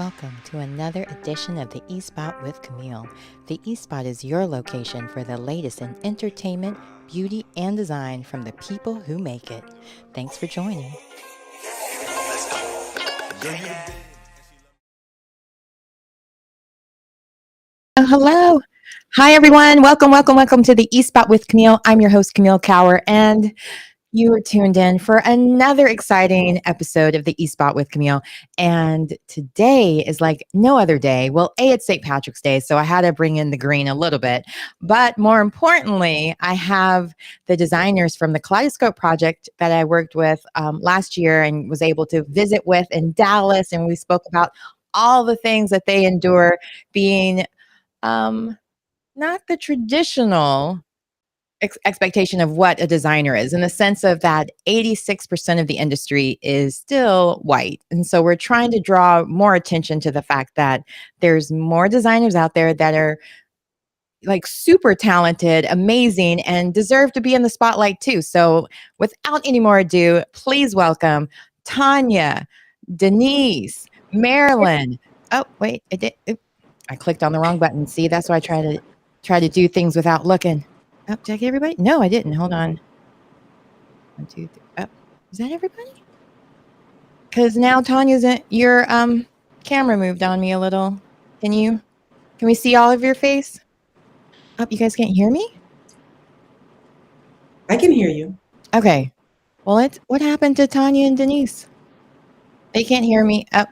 Welcome to another edition of the eSpot with Camille. The eSpot is your location for the latest in entertainment, beauty, and design from the people who make it. Thanks for joining. Hello. Hi, everyone. Welcome to the eSpot with Camille. I'm your host, Camille Cower, and you are tuned in for another exciting episode of the eSpot with Camille. And today is like no other day. Well, it's St. Patrick's Day, so I had to bring in the green a little bit. But more importantly, I have the designers from the Kaleidoscope Project that I worked with last year and was able to visit with in Dallas. And we spoke about all the things that they endure being not the traditional expectation of what a designer is, in the sense of that 86% of the industry is still white. And so we're trying to draw more attention to the fact that there's more designers out there that are like super talented, amazing, and deserve to be in the spotlight too. So without any more ado, please welcome Tanya, Denise, Marilyn. Oh, wait, I clicked on the wrong button. See, that's why I try to do things without looking. Oh, did I get everybody? No, I didn't. Hold on. 1, 2, 3. Oh, is that everybody? Because now Tanya's in your camera moved on me a little. Can we see all of your face? Oh, you guys can't hear me? I can hear you. Okay. Well, what happened to Tanya and Denise? They can't hear me. Oh,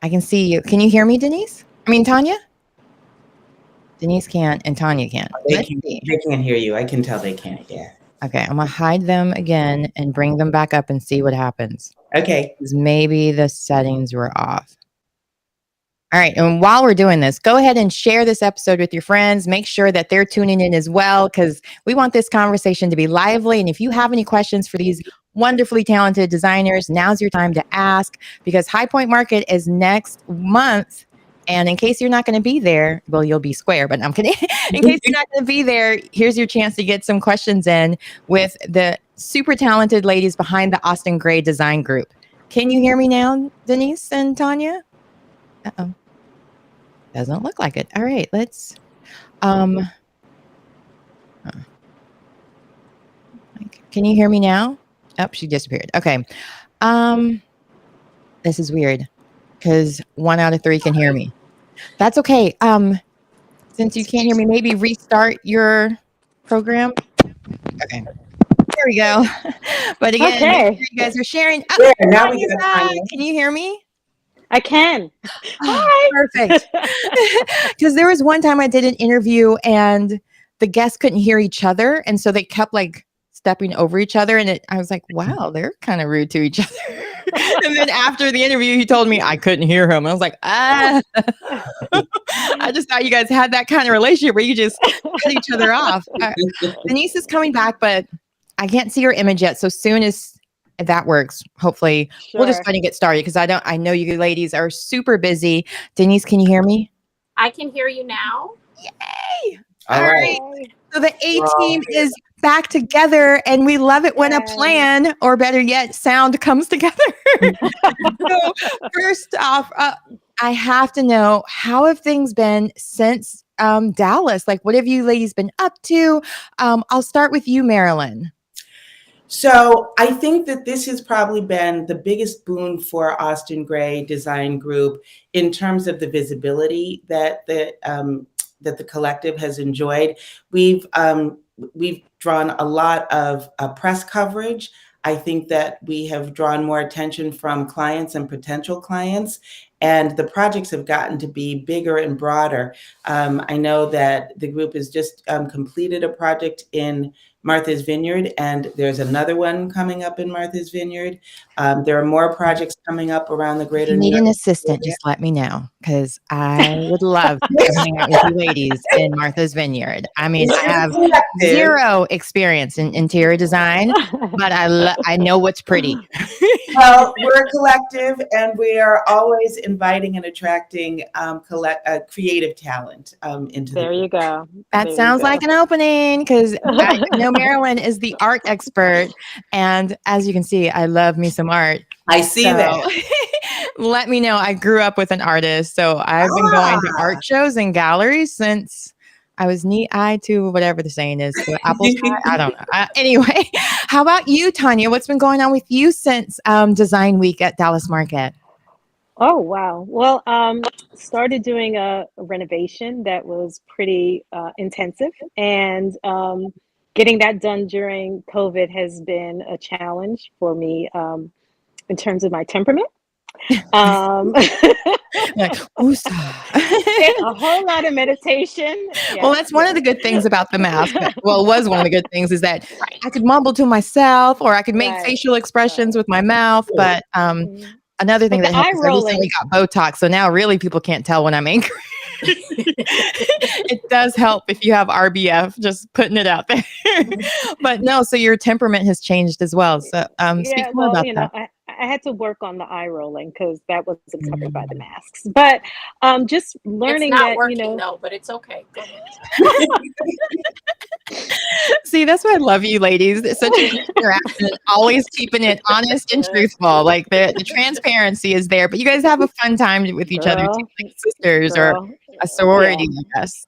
I can see you. Can you hear me, Denise? I mean, Tanya? Denise can't and Tanya can't. They can't hear you. I can tell they can't, yeah. Okay, I'm going to hide them again and bring them back up and see what happens. Okay. Because maybe the settings were off. All right, and while we're doing this, go ahead and share this episode with your friends. Make sure that they're tuning in as well, because we want this conversation to be lively. And if you have any questions for these wonderfully talented designers, now's your time to ask, because High Point Market is next month. And in case you're not going to be there, well, you'll be square, but I'm kidding. In case you're not going to be there, here's your chance to get some questions in with the super talented ladies behind the Austin Gray Design Group. Can you hear me now, Denise and Tanya? Uh-oh. Doesn't look like it. All right, let's... Can you hear me now? Oh, she disappeared. Okay. This is weird, because 1 out of 3 can hear me. That's okay. Since you can't hear me, maybe restart your program. Okay. There we go. But again, okay. You guys are sharing. Oh, yeah, now we can you hear me? I can. Hi. Perfect. Because there was one time I did an interview and the guests couldn't hear each other. And so they kept like stepping over each other. And I was like, wow, they're kind of rude to each other. And then after the interview, he told me I couldn't hear him. I was like, I just thought you guys had that kind of relationship where you just cut each other off. Denise is coming back, but I can't see her image yet. So soon as that works, hopefully we'll just try to get started, because I know you ladies are super busy. Denise, can you hear me? I can hear you now. Yay! All right. So the A team is back together, and we love it when a plan, or better yet, sound comes together. So first off, I have to know, how have things been since Dallas? Like, what have you ladies been up to? I'll start with you, Marilyn. So I think that this has probably been the biggest boon for Austin Gray Design Group in terms of the visibility that the collective has enjoyed. We've drawn a lot of press coverage. I think that we have drawn more attention from clients and potential clients, and the projects have gotten to be bigger and broader. I know that the group has just completed a project in Martha's Vineyard, and there's another one coming up in Martha's Vineyard. There are more projects coming up around the greater New York. If you need an assistant, just let me know, because I would love to hang out with you ladies in Martha's Vineyard. I mean, I have zero experience in interior design, but I know what's pretty. Well, we're a collective, and we are always inviting and attracting creative talent into there you go. That sounds like an opening, because I know Marilyn is the art expert, and as you can see, I love me some art. I see that. Let me know. I grew up with an artist, so I've been going to art shows and galleries since I was knee-high to whatever the saying is. To apples pie? I don't know. Anyway, how about you, Tanya? What's been going on with you since Design Week at Dallas Market? Oh, wow. Well, started doing a renovation that was pretty intensive, and getting that done during COVID has been a challenge for me in terms of my temperament. Um, Like, woosah. a whole lot of meditation. Well, Yes, that's one of the yes. good things about the mask. Well, it was one of the good things is that Right. I could mumble to myself or I could make Right, facial expressions right. with my mouth. But Mhm. another thing But that the helped eye is I recently rolling, got Botox. So now really people can't tell when I'm angry. It does help if you have RBF, just putting it out there. But no, so your temperament has changed as well. So speak yeah, more well, about that. I had to work on the eye rolling because that wasn't covered by the Mm. masks. But just It's learning not that, working though, but it's okay. Go ahead. See, that's why I love you ladies. It's such a good interaction, always keeping it honest and truthful. Like the transparency is there, but you guys have a fun time with each other too, girl, like sisters or girl, a yeah. sorority, I guess.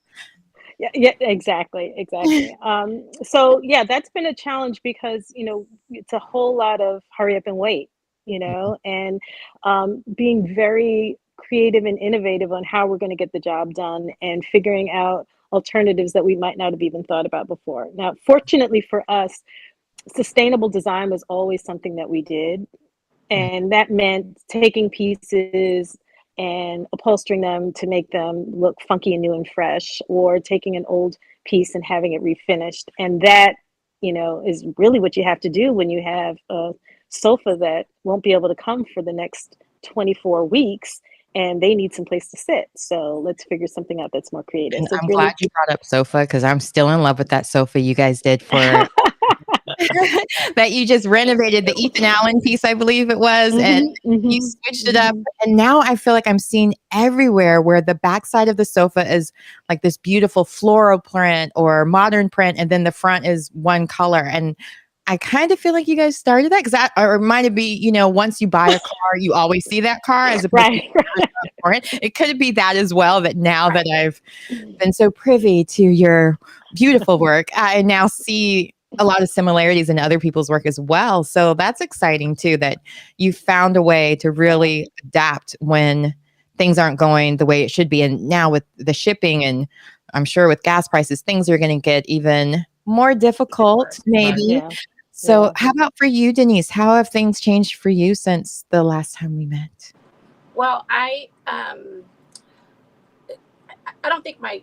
Yeah, exactly, exactly. So yeah, that's been a challenge because, it's a whole lot of hurry up and wait, and being very creative and innovative on how we're going to get the job done and figuring out alternatives that we might not have even thought about before. Now, fortunately for us, sustainable design was always something that we did, Mm. and that meant taking pieces and upholstering them to make them look funky and new and fresh, or taking an old piece and having it refinished. And that, is really what you have to do when you have a sofa that won't be able to come for the next 24 weeks and they need some place to sit. So let's figure something out that's more creative. And So it's I'm really glad you brought up sofa because I'm still in love with that sofa you guys did for that you just renovated the Ethan Allen piece, I believe it was, and Mhm, you mhm, switched it up. mhm. And now I feel like I'm seeing everywhere where the backside of the sofa is like this beautiful floral print or modern print, and then the front is one color. And I kind of feel like you guys started that because that or it might be, once you buy a car, you always see that car as opposed to Right, for it. It could be that as well. That now Right. that I've been so privy to your beautiful work, I now see a lot of similarities in other people's work as well. So that's exciting too, that you found a way to really adapt when things aren't going the way it should be. And now with the shipping and I'm sure with gas prices, things are going to get even more difficult, maybe. yeah, So yeah. how about for you, Denise? How have things changed for you since the last time we met? Well, I don't think my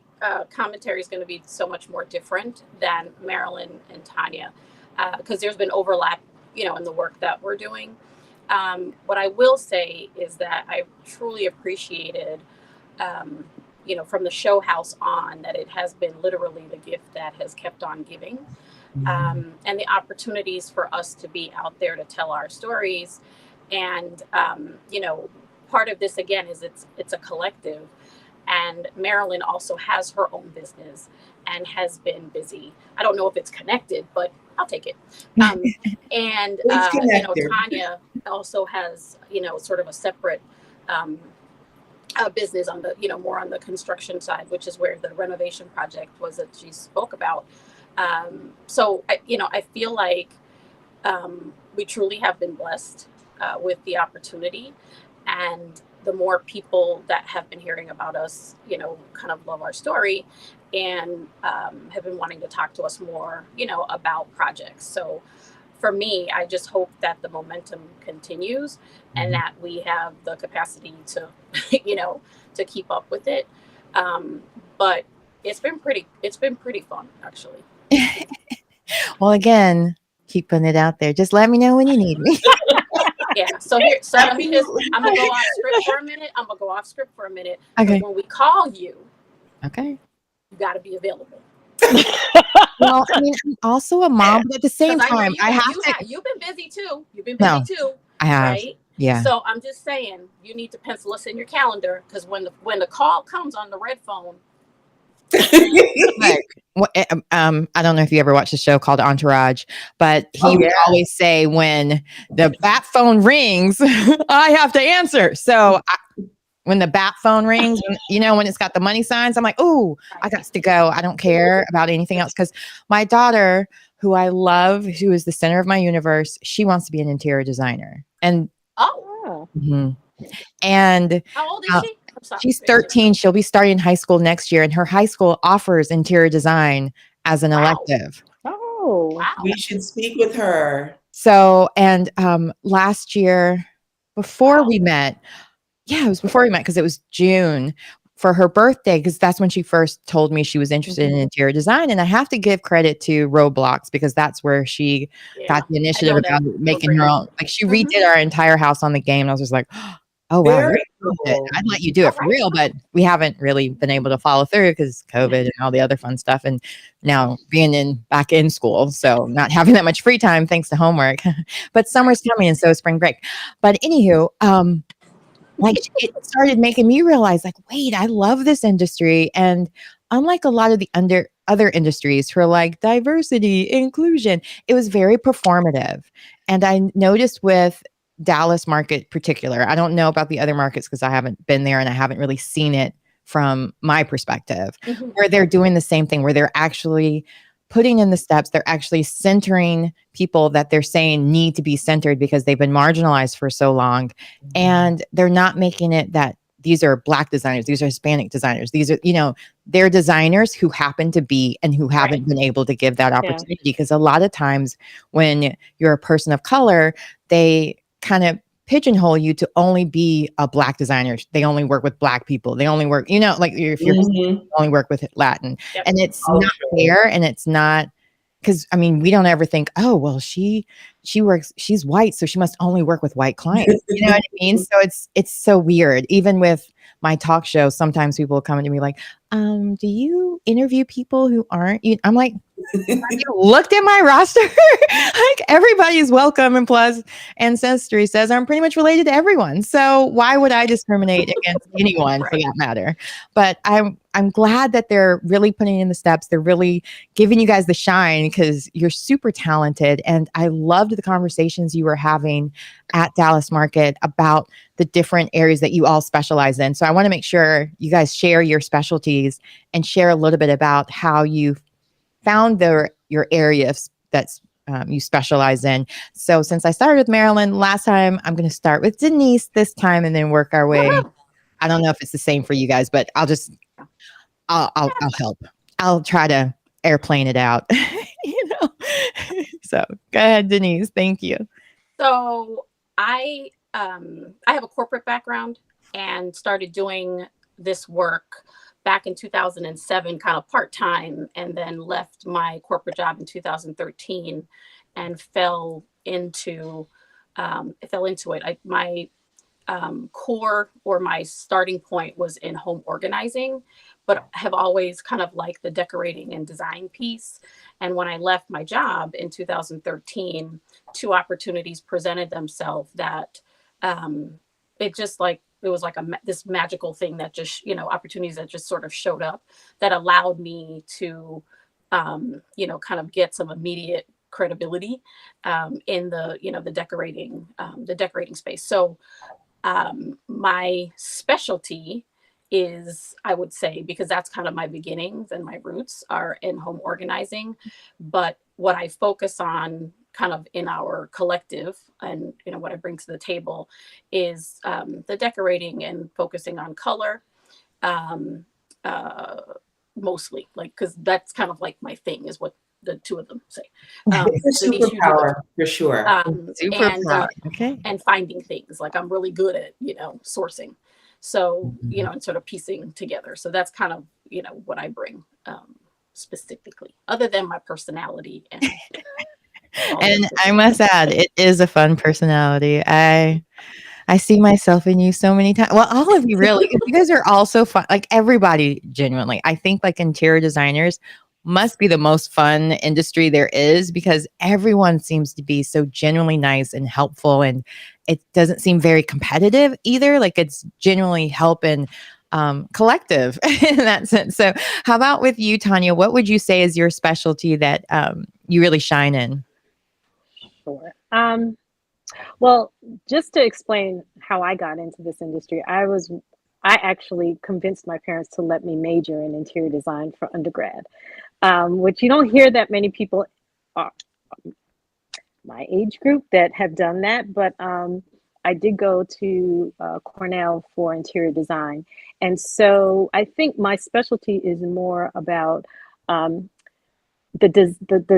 commentary is going to be so much more different than Marilyn and Tanya, because there's been overlap, in the work that we're doing. What I will say is that I truly appreciated, from the show house on, that it has been literally the gift that has kept on giving, and the opportunities for us to be out there to tell our stories, and part of this again is it's a collective. And Marilyn also has her own business and has been busy. I don't know if it's connected, but I'll take it. And It's connected. Tanya also has, sort of a separate business on the, more on the construction side, which is where the renovation project was that she spoke about. So I feel like we truly have been blessed with the opportunity, and the more people that have been hearing about us, kind of love our story, and have been wanting to talk to us more, about projects. So for me, I just hope that the momentum continues and that we have the capacity to, to keep up with it. But it's been pretty fun, actually. Well, again, keep putting it out there. Just let me know when you need me. Yeah. So let me just, Absolutely. I'm gonna go off script for a minute. Because Okay. when we call you, Okay. you got to be available. Well, I mean, I'm also a mom, but at the same Because I know time, I have to. you've been busy too. You've been No, busy too, I have. right? Yeah. So I'm just saying, you need to pencil us in your calendar, because when the call comes on the red phone, Like, I don't know if you ever watched a show called Entourage, but he would always say when the bat phone rings, I have to answer. So when the bat phone rings, when it's got the money signs, I'm like, oh, I got to go. I don't care about anything else. Because my daughter, who I love, who is the center of my universe, she wants to be an interior designer. And and how old is she? She's 13. She'll be starting high school next year, and her high school offers interior design as an elective. Oh, wow. We should speak with her. So, and last year, before we met, it was before we met because it was June for her birthday, because that's when she first told me she was interested in interior design. And I have to give credit to Roblox, because that's where she got the initiative about making her own. Like, she redid our entire house on the game. And I was just like, oh, wow. Very cool. I'd let you do it for real, but we haven't really been able to follow through because COVID and all the other fun stuff. And now being back in school, so not having that much free time thanks to homework. But summer's coming, and so is spring break. But anywho, like, it started making me realize, like, wait, I love this industry. And unlike a lot of the other industries for like diversity, inclusion, it was very performative. And I noticed with Dallas market particular, I don't know about the other markets because I haven't been there and I haven't really seen it from my perspective, where they're doing the same thing, where they're actually putting in the steps, they're actually centering people that they're saying need to be centered because they've been marginalized for so long. And they're not making it that these are Black designers, these are Hispanic designers, these are, they're designers who happen to be and who haven't been able to give that opportunity. Because a lot of times when you're a person of color, they kind of pigeonhole you to only be a Black designer. They only work with Black people. They only work, like if you're only work with Latin. And it's not fair. And it's not, because we don't ever think, oh, well, she's white, so she must only work with white clients. You know what I mean? So it's so weird. Even with my talk show, sometimes people will come to me like, do you interview people who aren't you? I'm like, have you looked at my roster? Like, everybody is welcome, and plus Ancestry says I'm pretty much related to everyone. So why would I discriminate against anyone for that matter? But I'm glad that they're really putting in the steps. They're really giving you guys the shine because you're super talented. And I loved the conversations you were having at Dallas Market about the different areas that you all specialize in. So I want to make sure you guys share your specialties and share a little bit about how you found your area that's you specialize in. So since I started with Marilyn last time, I'm going to start with Denise this time and then work our way. I don't know if it's the same for you guys, but I'll help. I'll try to airplane it out. So go ahead, Denise. Thank you. So I have a corporate background and started doing this work back in 2007, kind of part-time, and then left my corporate job in 2013 and fell into it. My core, or my starting point, was in home organizing, but have always kind of liked the decorating and design piece. And when I left my job in 2013, two opportunities presented themselves that it was like this magical thing that just, opportunities that just sort of showed up that allowed me to, kind of get some immediate credibility in the decorating space. So my specialty is, I would say, because that's kind of my beginnings and my roots are in home organizing, but what I focus on kind of in our collective and what I bring to the table is the decorating and focusing on color, mostly, like, because that's kind of like my thing, is what the two of them say. It's a superpower for sure. And finding things, like, I'm really good at sourcing, so and sort of piecing together. So that's kind of what I bring specifically, other than my personality and. And I must add, it is a fun personality. I see myself in you so many times. Well, all of you really, you guys are all so fun. Like, everybody, genuinely. I think like interior designers must be the most fun industry there is, because everyone seems to be so genuinely nice and helpful, and it doesn't seem very competitive either. Like, it's genuinely helping collective in that sense. So how about with you, Tanya? What would you say is your specialty that you really shine in? Sure. Well, just to explain how I got into this industry, I actually convinced my parents to let me major in interior design for undergrad, which you don't hear that many people are my age group that have done that. But I did go to Cornell for interior design. And so I think my specialty is more about the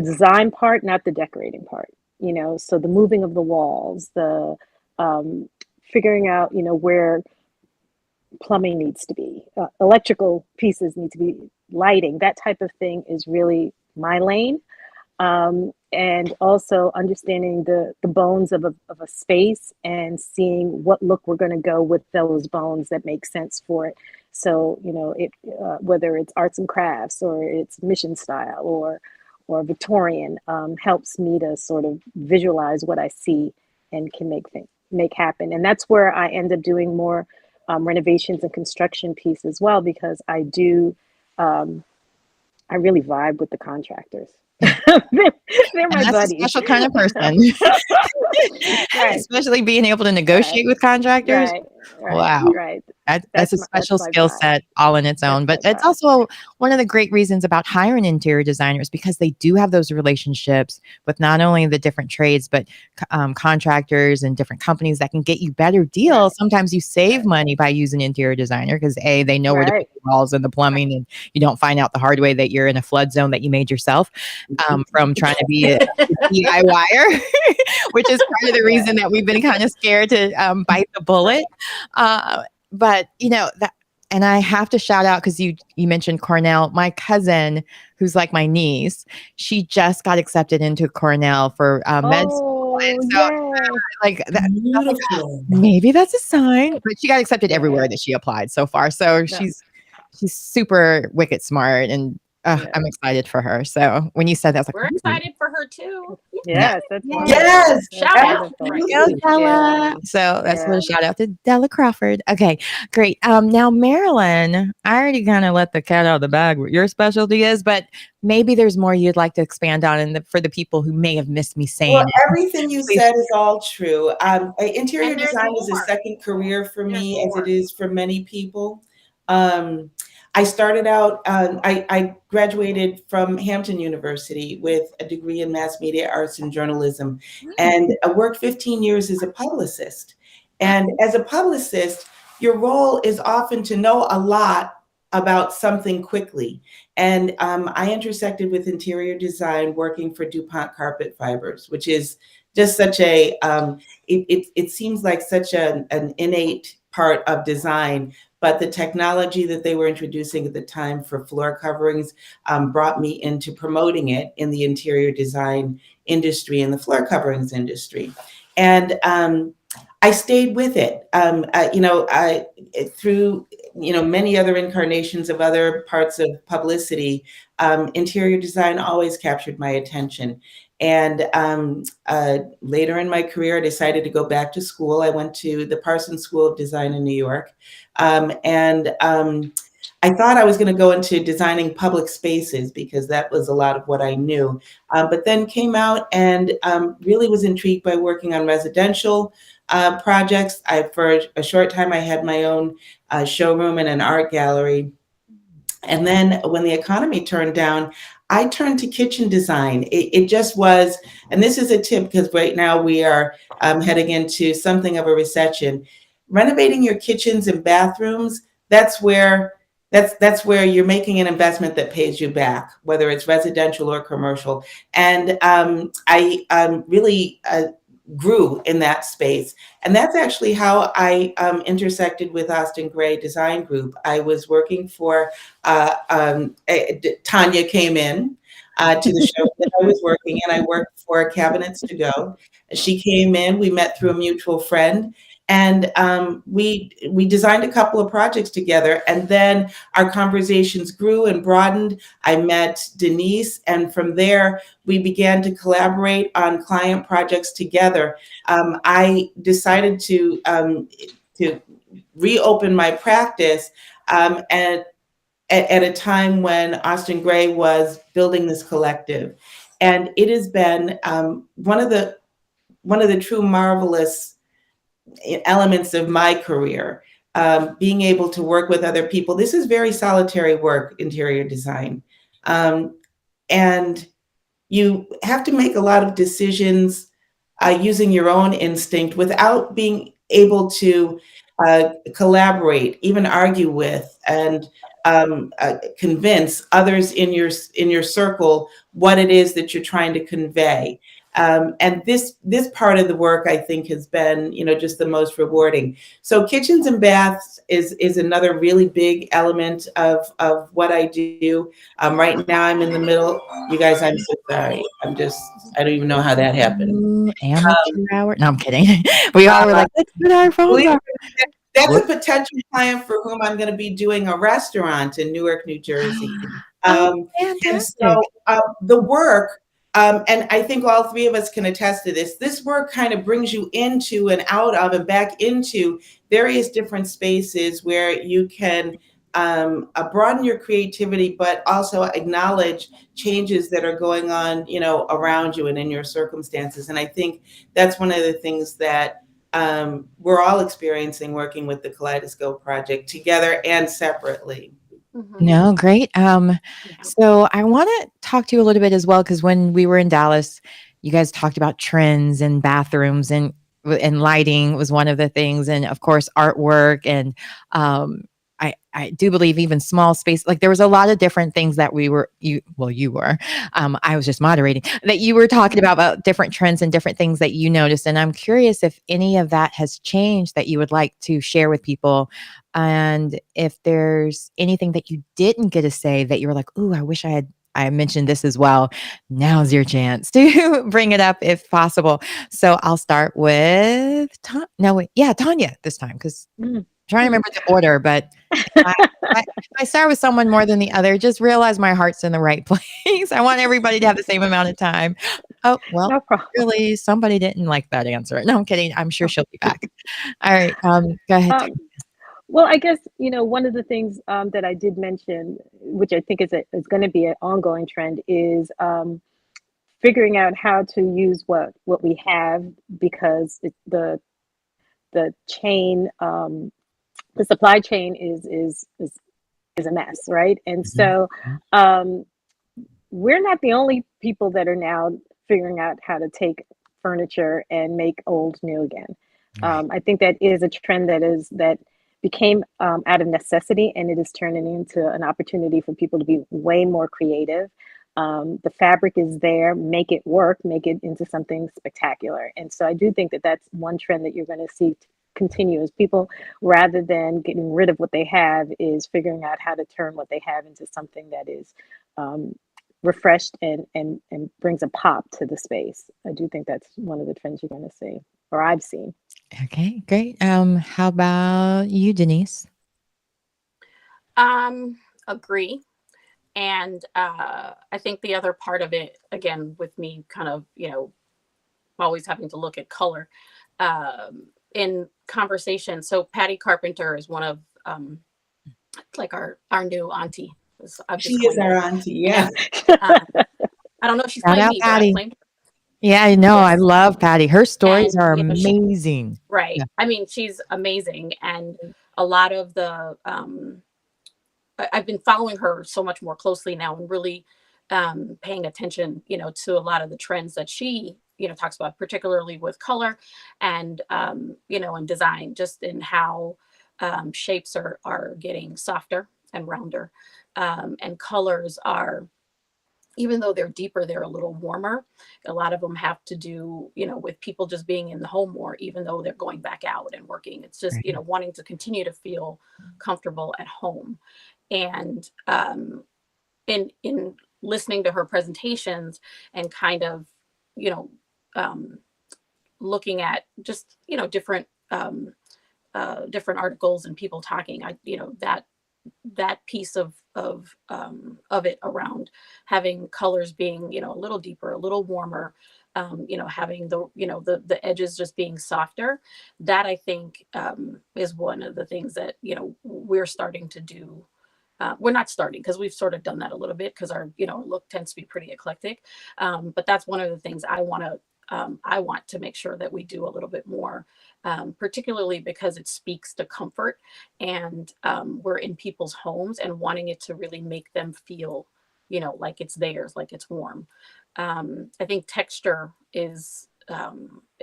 design part, not the decorating part. So the moving of the walls, the figuring out, where plumbing needs to be, electrical pieces need to be, lighting, that type of thing is really my lane. And also understanding the bones of a space and seeing what look we're going to go with those bones that make sense for it. So, whether it's arts and crafts or it's mission style or Victorian, helps me to sort of visualize what I see and can make happen. And that's where I end up doing more renovations and construction piece as well, because I really vibe with the contractors. they're my That's buddies. a special kind of person. Right. Especially being able to negotiate with contractors. Wow. Right. That's a special skill set all in its own. But it's also one of the great reasons about hiring interior designers, because they do have those relationships with not only the different trades, but contractors and different companies that can get you better deals. Sometimes you save money by using interior designer because they know where to put the walls and the plumbing, and you don't find out the hard way that you're in a flood zone that you made yourself from trying to be a DIYer, which is part of the reason that we've been kind of scared to bite the bullet. But that, and I have to shout out, because you mentioned Cornell. My cousin, who's like my niece, she just got accepted into Cornell for med school. And so, maybe that's a sign. But she got accepted everywhere that she applied so far. So she's super wicked smart, and I'm excited for her. So when you said that, I was like, we're excited for her too. Yes, that's yes. Shout out. So that's a little shout out to Della Crawford. Okay, great. Now Marilyn, I already kind of let the cat out of the bag what your specialty is, but maybe there's more you'd like to expand on for the people who may have missed me saying. Well, everything you said is all true. Interior design is a second career for me, as it is for many people. I started out, I graduated from Hampton University with a degree in mass media arts and journalism, and I worked 15 years as a publicist. And as a publicist, your role is often to know a lot about something quickly. And I intersected with interior design working for DuPont Carpet Fibers, which is just such a, it seems like such an innate part of design. But the technology that they were introducing at the time for floor coverings brought me into promoting it in the interior design industry and the floor coverings industry. And I stayed with it, through many other incarnations of other parts of publicity. Interior design always captured my attention. And later in my career, I decided to go back to school. I went to the Parsons School of Design in New York. I thought I was going to go into designing public spaces because that was a lot of what I knew. But then came out and really was intrigued by working on residential projects. For a short time, I had my own showroom and an art gallery. And then when the economy turned down, I turned to kitchen design. It just was, and this is a tip because right now we are heading into something of a recession. Renovating your kitchens and bathrooms, that's where you're making an investment that pays you back, whether it's residential or commercial. And I really grew in that space. And that's actually how I intersected with Austin Gray Design Group. I was working for, Tanya came in to the show that I was working in. I worked for Cabinets to Go. She came in, we met through a mutual friend. And we designed a couple of projects together, and then our conversations grew and broadened. I met Denise, and from there we began to collaborate on client projects together. I decided to reopen my practice and at a time when Austin Gray was building this collective. And it has been one of the true marvelous elements of my career, being able to work with other people. This is very solitary work, interior design. And you have to make a lot of decisions using your own instinct without being able to collaborate, even argue with, and convince others in your circle what it is that you're trying to convey. And this part of the work, I think, has been, just the most rewarding. So kitchens and baths is another really big element of what I do. Right now, I'm in the middle. You guys, I'm so sorry. I don't even know how that happened. Ooh, amateur hour. No, I'm kidding. We all were like, let's put our phones on. That's a potential client for whom I'm going to be doing a restaurant in Newark, New Jersey. And so the work, and I think all three of us can attest to this, this work kind of brings you into and out of and back into various different spaces where you can broaden your creativity, but also acknowledge changes that are going on, around you and in your circumstances. And I think that's one of the things that we're all experiencing working with the Kaleidoscope Project together and separately. No, great. So I want to talk to you a little bit as well, because when we were in Dallas, you guys talked about trends and bathrooms and lighting was one of the things, and of course artwork, and I do believe even small space, like there was a lot of different things that you were, I was just moderating, that you were talking about different trends and different things that you noticed. And I'm curious if any of that has changed that you would like to share with people. And if there's anything that you didn't get to say that you were like, ooh, I wish I mentioned this as well. Now's your chance to bring it up if possible. So I'll start with Tanya this time, because trying to remember the order, but if I start with someone more than the other, just realize my heart's in the right place. I want everybody to have the same amount of time. Oh, well, No problem. really, somebody didn't like that answer. No, I'm kidding. I'm sure she'll be back. All right, go ahead. Well, I guess, one of the things that I did mention, which I think is going to be an ongoing trend, is figuring out how to use what we have, because the chain, the supply chain is a mess, right? And so we're not the only people that are now figuring out how to take furniture and make old new again. I think that is a trend that became out of necessity, and it is turning into an opportunity for people to be way more creative. The fabric is there, make it work, make it into something spectacular. And so I do think that that's one trend that you're going to see continue, is people, rather than getting rid of what they have, is figuring out how to turn what they have into something that is refreshed and brings a pop to the space. I do think that's one of the trends you're going to see, or I've seen. Okay, great. How about you, Denise? Agree. And I think the other part of it, again, with me kind of, always having to look at color in conversation. So Patty Carpenter is one of like our new auntie. She is our auntie, yeah. I don't know if she's Shout playing out me, Patty. but Yeah, I know. Yes. I love Patty. Her stories are And, amazing. right. Yeah. I mean, she's amazing. And a lot of the, I've been following her so much more closely now, and really paying attention, to a lot of the trends that she, talks about, particularly with color and, and design, just in how shapes are getting softer and rounder. And colors are, even though they're deeper, they're a little warmer. A lot of them have to do, with people just being in the home more, even though they're going back out and working. It's just, wanting to continue to feel comfortable at home. And in listening to her presentations and kind of, looking at just, different articles and people talking, that piece of it around having colors being, a little deeper, a little warmer, having the edges just being softer. That I think is one of the things that we're starting to do. We're not starting because we've sort of done that a little bit because our look tends to be pretty eclectic. But that's one of the things I want to make sure that we do a little bit more, particularly because it speaks to comfort, and we're in people's homes and wanting it to really make them feel, like it's theirs, like it's warm. I think texture is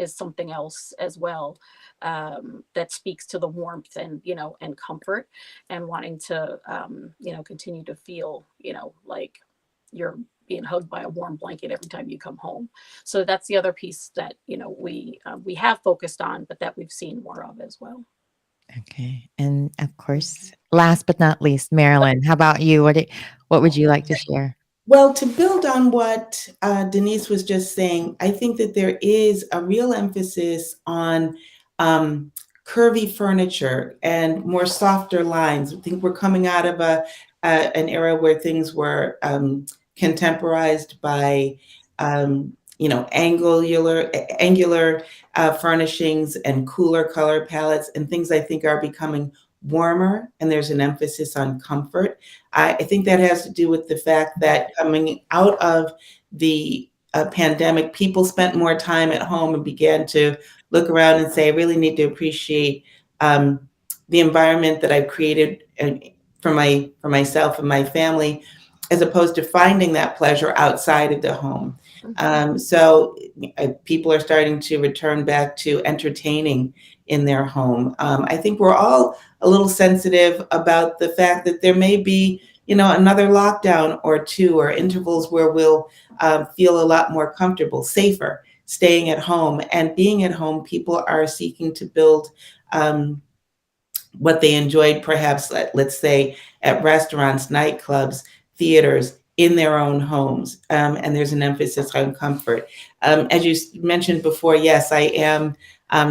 something else as well, that speaks to the warmth and comfort, and wanting to continue to feel like you're being hugged by a warm blanket every time you come home. So that's the other piece that we have focused on, but that we've seen more of as well. Okay. And of course, last but not least, Marilyn, how about you? What would you like to share? Well, to build on what Denise was just saying, I think that there is a real emphasis on curvy furniture and more softer lines. I think we're coming out of an era where things were contemporized by angular furnishings and cooler color palettes, and things I think are becoming warmer, and there's an emphasis on comfort. I think that has to do with the fact that coming out of the pandemic, people spent more time at home and began to look around and say, I really need to appreciate the environment that I've created for myself and my family, as opposed to finding that pleasure outside of the home. So people are starting to return back to entertaining in their home. I think we're all a little sensitive about the fact that there may be, another lockdown or two, or intervals where we'll feel a lot more comfortable, safer, staying at home. And being at home, people are seeking to build what they enjoyed, perhaps, let's say, at restaurants, nightclubs, theaters, in their own homes. And there's an emphasis on comfort. As you mentioned before, yes, I am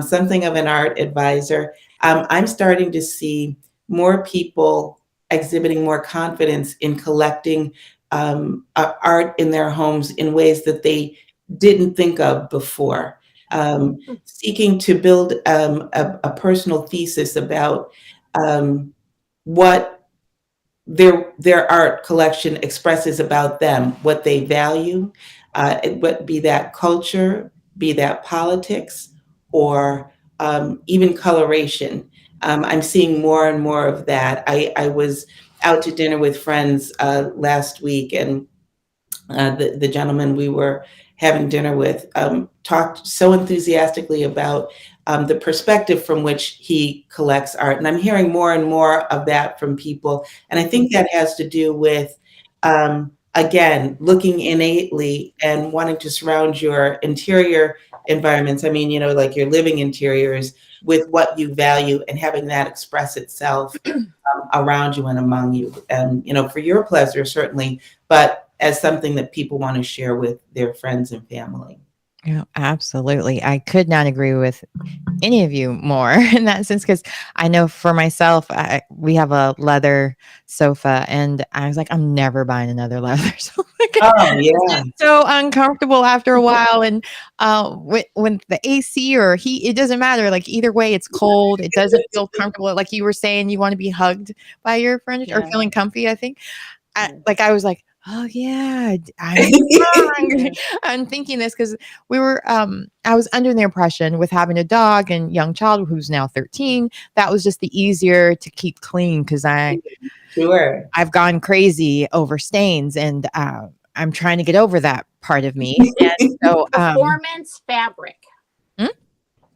something of an art advisor. I'm starting to see more people exhibiting more confidence in collecting art in their homes in ways that they didn't think of before. Seeking to build a personal thesis about what their art collection expresses about them, what they value, be that culture, be that politics, or even coloration. I'm seeing more and more of that. I was out to dinner with friends last week, and the gentleman we were having dinner with talked so enthusiastically about the perspective from which he collects art. And I'm hearing more and more of that from people. And I think that has to do with, again, looking innately and wanting to surround your interior environments. I mean, like your living interiors with what you value, and having that express itself around you and among you. And, for your pleasure, certainly, but as something that people want to share with their friends and family. Yeah, absolutely. I could not agree with any of you more in that sense, because I know for myself, we have a leather sofa, and I was like, I'm never buying another leather sofa. Oh, yeah. It's so uncomfortable after a while. And when the AC or heat, it doesn't matter. Like either way, it's cold. It doesn't feel comfortable. Like you were saying, you want to be hugged by your furniture or feeling comfy, I think. I was like, oh yeah, I'm wrong. I'm thinking this because we were, I was under the impression with having a dog and young child who's now 13, that was just the easier to keep clean, because Sure. I've gone crazy over stains, and I'm trying to get over that part of me. And so performance fabric. All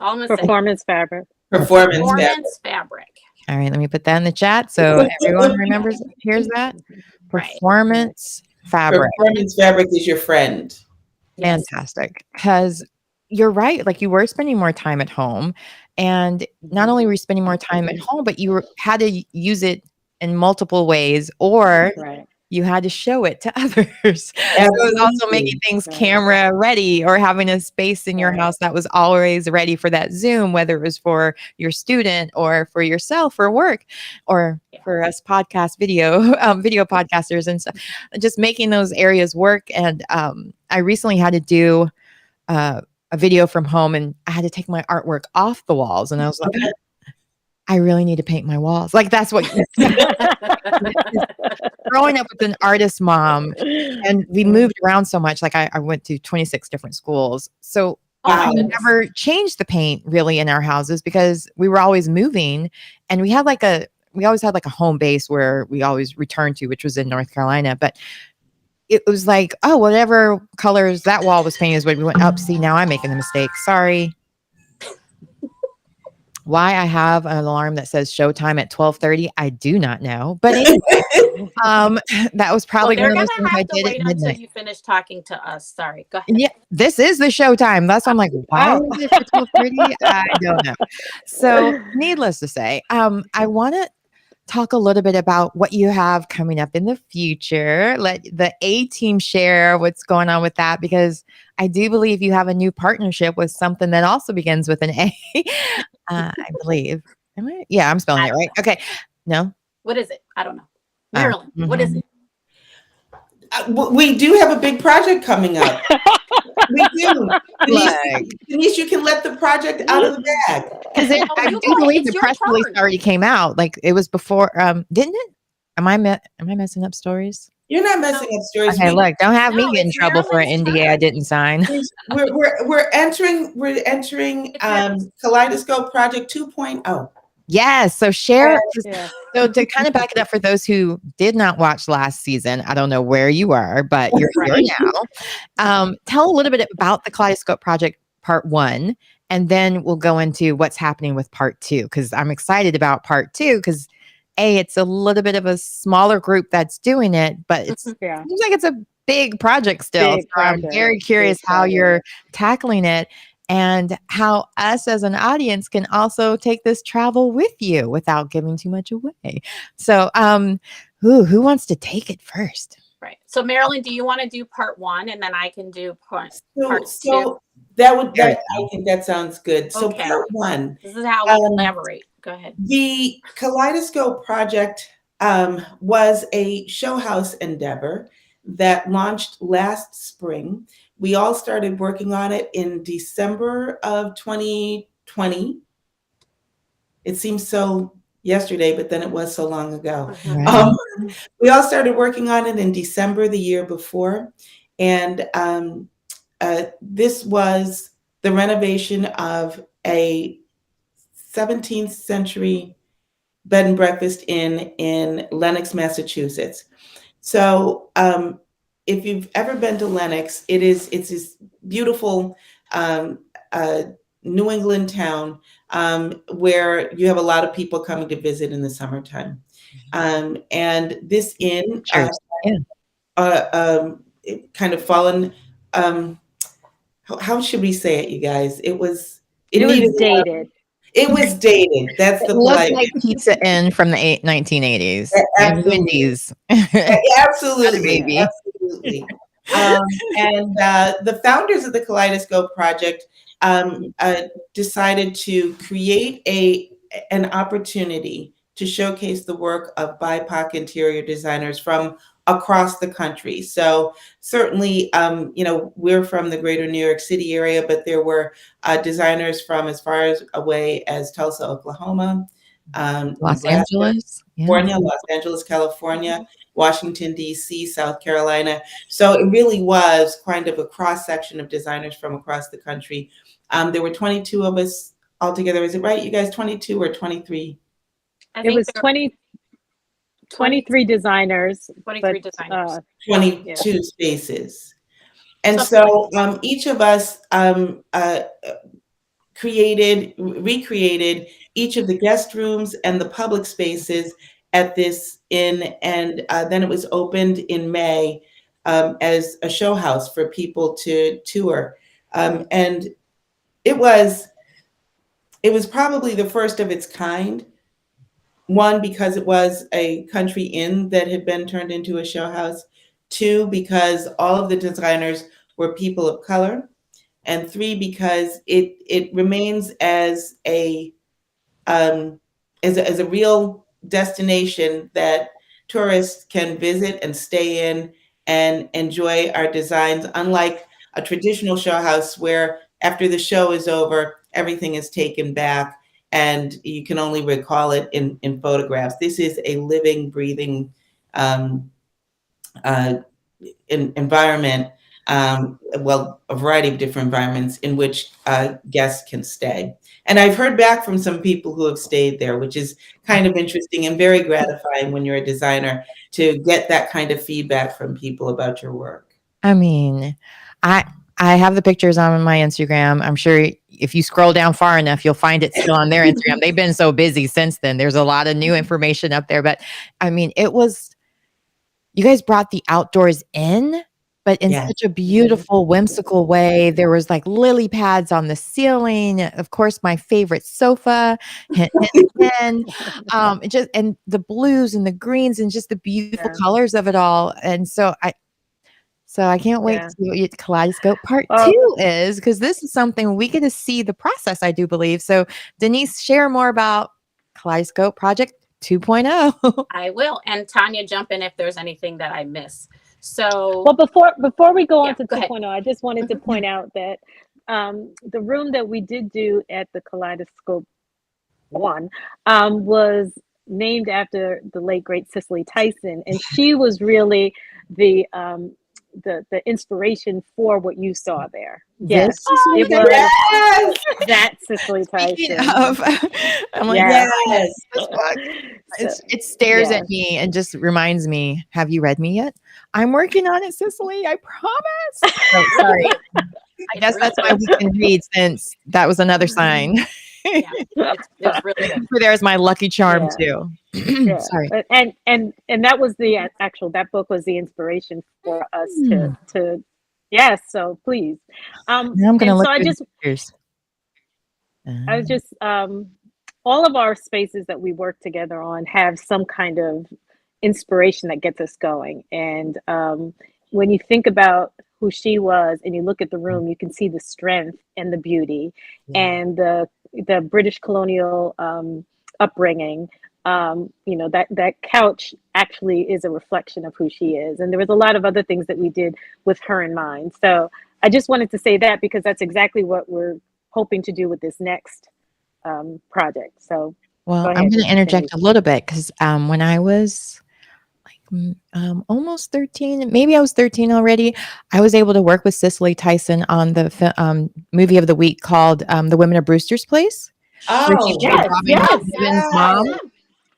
I'm gonna say. Performance fabric. Performance fabric. All right, let me put that in the chat so everyone hears that. Performance fabric. Performance fabric is your friend. Fantastic. Because you're right. Like you were spending more time at home, and not only were you spending more time at home, but you had to use it in multiple ways, or you had to show it to others. So it was also making things camera ready, or having a space in your house that was always ready for that Zoom, whether it was for your student or for yourself for work, or for us video podcasters and stuff, just making those areas work. And I recently had to do a video from home, and I had to take my artwork off the walls, and I was like, I really need to paint my walls. Like that's what growing up with an artist mom, and we moved around so much. Like I went to 26 different schools. So I never changed the paint really in our houses because we were always moving, and we always had like a home base where we always returned to, which was in North Carolina. But it was like, oh, whatever colors that wall was painted is what we went up. See, now I'm making the mistake. Sorry. Why I have an alarm that says showtime at 12:30, I do not know. But anyway, that was probably one of those things I did at midnight. Until you finish talking to us. Sorry, go ahead. Yeah, this is the showtime. That's why I'm like, why is it for 12:30? I don't know. So, needless to say, I want to talk a little bit about what you have coming up in the future. Let the A team share what's going on with that, because I do believe you have a new partnership with something that also begins with an A. I believe. Am I? Yeah, I'm spelling it right. Okay. No. What is it? I don't know. Marilyn, what is it? We do have a big project coming up. We do. Denise, you can let the project out of the bag. Because I do believe the press release already came out. Like it was before, didn't it? Am I messing up stories? You're not messing up stories. Okay, look, don't have me get in trouble for an NDA I didn't sign. We're entering Kaleidoscope Project 2.0. Yes. So share. So to kind of back it up for those who did not watch last season, I don't know where you are, but you're here now. Tell a little bit about the Kaleidoscope Project Part 1, and then we'll go into what's happening with Part 2, because I'm excited about Part 2 because it's a little bit of a smaller group that's doing it, but it seems like it's a big project still. I'm very curious how you're tackling it and how us as an audience can also take this travel with you without giving too much away. So who wants to take it first? Right. So Marilyn, do you want to do Part 1 and then I can do part 2? So I think that sounds good. So Part 1. This is how we elaborate. Go ahead. The Kaleidoscope Project was a show house endeavor that launched last spring. We all started working on it in December of 2020. It seems so yesterday, but then it was so long ago. Right. We all started working on it in December the year before. And this was the renovation of a 17th century bed and breakfast inn in Lenox, Massachusetts. So if you've ever been to Lenox, it's this beautiful New England town where you have a lot of people coming to visit in the summertime. And this inn it kind of fallen, how should we say it, you guys? It was dated. It was dated. That's the polite. Like Pizza Inn from the 1980s. And Wendy's. Absolutely. Absolutely. And the founders of the Kaleidoscope Project decided to create an opportunity to showcase the work of BIPOC interior designers from across the country. So certainly, we're from the greater New York City area, but there were designers from as far away as Tulsa, Oklahoma, Los Angeles, California, Washington, D.C., South Carolina. So it really was kind of a cross section of designers from across the country. There were 22 of us altogether. Is it right, you guys, 22 or 23? It was 23 designers. 23 designers. 22 spaces. And so each of us recreated each of the guest rooms and the public spaces at this inn. And then it was opened in May as a show house for people to tour. And it was probably the first of its kind. One, because it was a country inn that had been turned into a show house. Two, because all of the designers were people of color. And three, because it remains as a real destination that tourists can visit and stay in and enjoy our designs, unlike a traditional show house where after the show is over, everything is taken back and you can only recall it in photographs. This is a living, breathing environment, well, a variety of different environments in which guests can stay. And I've heard back from some people who have stayed there, which is kind of interesting and very gratifying when you're a designer to get that kind of feedback from people about your work. I mean, I I have the pictures on my Instagram. I'm sure if you scroll down far enough, you'll find it still on their Instagram. They've been so busy since then. There's a lot of new information up there, but I mean, you guys brought the outdoors in, but in Yeah. such a beautiful, whimsical way. There was like lily pads on the ceiling. Of course, my favorite sofa, hint, hint, hint. And the blues and the greens and just the beautiful colors of it all. And so I can't wait to see what Kaleidoscope Part 2 is, because this is something we get to see the process, I do believe. So Denise, share more about Kaleidoscope Project 2.0. I will. And Tanya, jump in if there's anything that I miss. So, well, before we go on to go 2.0, I just wanted to point out that the room that we did do at the Kaleidoscope 1 was named after the late great Cicely Tyson, and she was really the inspiration for what you saw there. Yes, it was that Cicely Tyson. I'm like, yes. It stares at me and just reminds me, have you read me yet? I'm working on it, Cicely. I promise. Oh, sorry. I guess that's my weekend read, since that was another sign. It's really good. There's my lucky charm too. Sorry. And that was the that book was the inspiration for us to yes. So please. Now I'm gonna look I was just all of our spaces that we work together on have some kind of inspiration that gets us going. And when you think about who she was and you look at the room, you can see the strength and the beauty and the British colonial upbringing. That couch actually is a reflection of who she is. And there was a lot of other things that we did with her in mind. So I just wanted to say that, because that's exactly what we're hoping to do with this next project. So, well, I'm going to interject a little bit, because when I was almost 13, maybe I was 13 already, I was able to work with Cicely Tyson on the movie of the week called The Women of Brewster's Place. Oh, yes. Mom.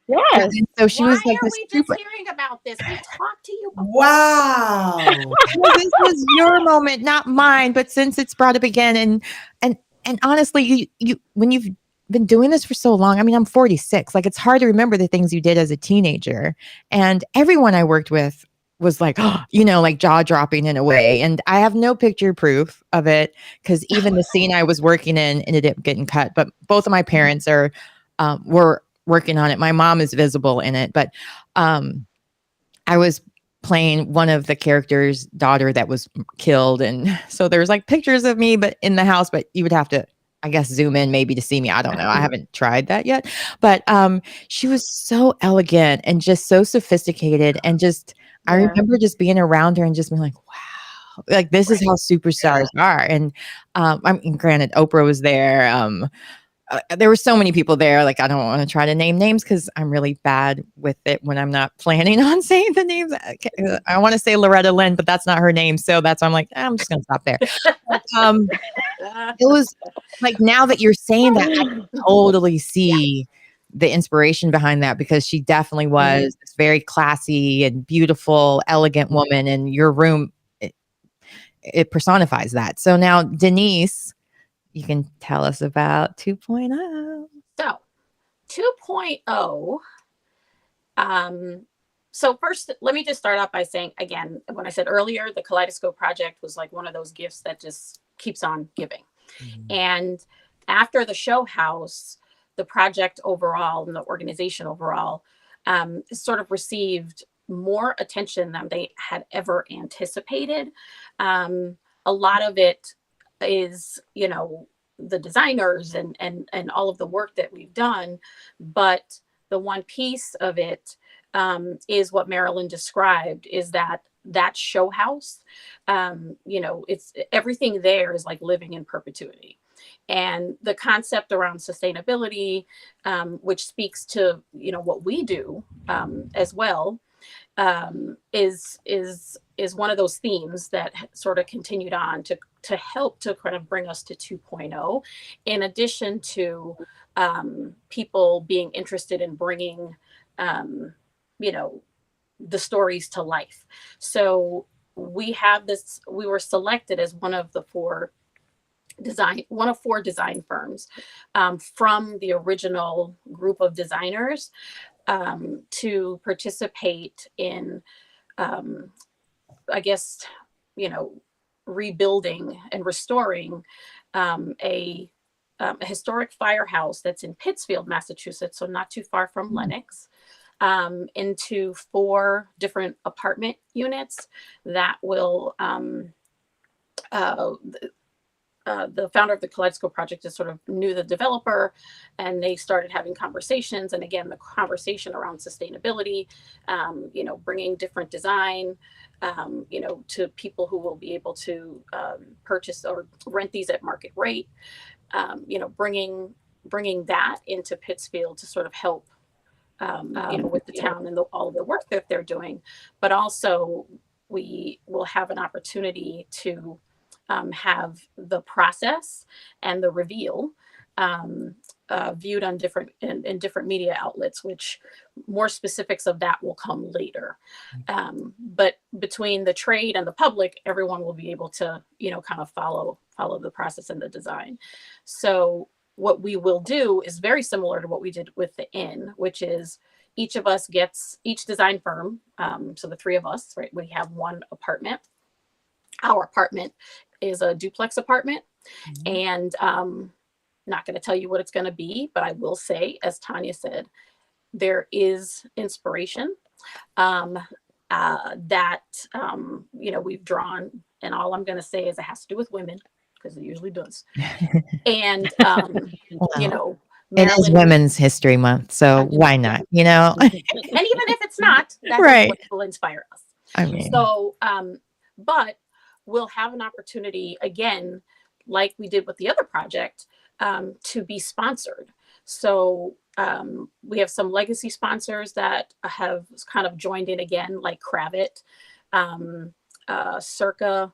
Yes. And so she was like, why are we just hearing about this? We talked to you before. Wow. This was your moment, not mine. But since it's brought up again, and honestly, you when you've been doing this for so long, I mean, I'm 46. Like, it's hard to remember the things you did as a teenager. And everyone I worked with was like, like jaw dropping in a way. And I have no picture proof of it, because even the scene I was working in ended up getting cut. But both of my parents were working on it. My mom is visible in it, but I was playing one of the characters' daughter that was killed. And so there's like pictures of me, but in the house, but you would have to, I guess, zoom in maybe to see me. I don't know. I haven't tried that yet, but she was so elegant and just so sophisticated. And just, I remember just being around her and just being like, wow, like this is how superstars are. And I mean, granted, Oprah was there. There were so many people there. Like, I don't want to try to name names because I'm really bad with it when I'm not planning on saying the names. I want to say Loretta Lynn, but that's not her name. So that's why I'm like, I'm just going to stop there. But, it was like, now that you're saying that, I can totally see the inspiration behind that, because she definitely was this very classy and beautiful, elegant woman. And your room, it personifies that. So now, Denise, you can tell us about 2.0. So 2.0. So first, let me just start off by saying, again, when I said earlier, the Kaleidoscope Project was like one of those gifts that just keeps on giving. And after the show house, the project overall and the organization overall sort of received more attention than they had ever anticipated. A lot of it is, the designers and all of the work that we've done. But the one piece of it is what Marilyn described, is that that show house, it's everything there is like living in perpetuity. And the concept around sustainability, which speaks to, what we do as well, is one of those themes that sort of continued on to help to kind of bring us to 2.0, in addition to people being interested in bringing, the stories to life. So we were selected as one of four design firms from the original group of designers to participate in, rebuilding and restoring a historic firehouse that's in Pittsfield, Massachusetts, so not too far from Lenox, into 4 different apartment units that will, the founder of the Kaleidoscope Project just sort of knew the developer, and they started having conversations. And again, the conversation around sustainability, bringing different design, to people who will be able to purchase or rent these at market rate, bringing that into Pittsfield to sort of help, with the town and all of the work that they're doing. But also we will have an opportunity to have the process and the reveal viewed on in different media outlets, which more specifics of that will come later. But between the trade and the public, everyone will be able to, kind of follow the process and the design. So what we will do is very similar to what we did with the Inn, which is each design firm, so the 3 of us, right, we have one apartment. Our apartment is a duplex apartment, and not going to tell you what it's going to be, but I will say, as Tanya said, there is inspiration that we've drawn, and all I'm going to say is it has to do with women, because it usually does. And Well, it is Marilyn, Women's History Month, so why not? and even if it's not, that's Right. what will inspire us. I mean, So, but we'll have an opportunity again, like we did with the other project, to be sponsored. So we have some legacy sponsors that have kind of joined in again, like Kravit, Circa,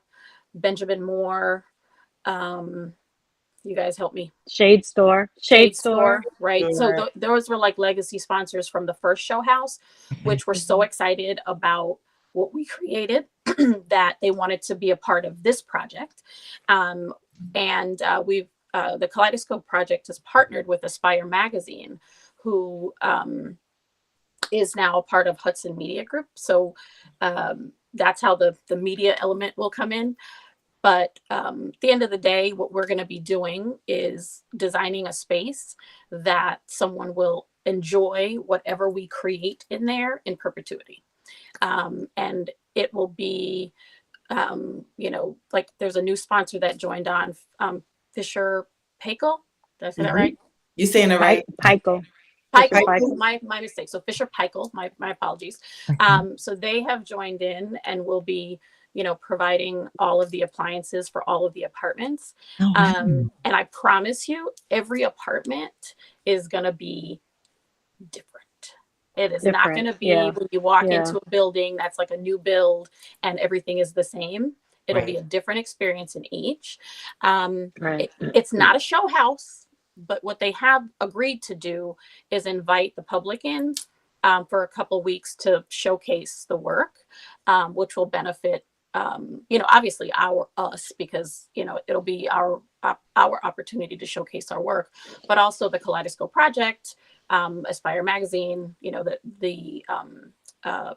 Benjamin Moore. You guys help me. Shade Store. Right. Sure. So those were like legacy sponsors from the first show house, which were so excited about what we created that they wanted to be a part of this project. And the Kaleidoscope Project has partnered with Aspire Magazine, who is now a part of Hudson Media Group. So that's how the media element will come in. But at the end of the day, what we're going to be doing is designing a space that someone will enjoy whatever we create in there in perpetuity. And it will be, like there's a new sponsor that joined on, Fisher Paykel. Did I say that right? You saying it right? Paykel. My mistake. So Fisher Paykel, my apologies. So they have joined in and will be, providing all of the appliances for all of the apartments. Oh, wow. And I promise you, every apartment is going to be different. It is not going to be when you walk into a building that's like a new build and everything is the same. It'll be a different experience in each. It's not a show house, but what they have agreed to do is invite the public in for a couple weeks to showcase the work, which will benefit, obviously us, because, it'll be our opportunity to showcase our work, but also the Kaleidoscope Project, Aspire Magazine, the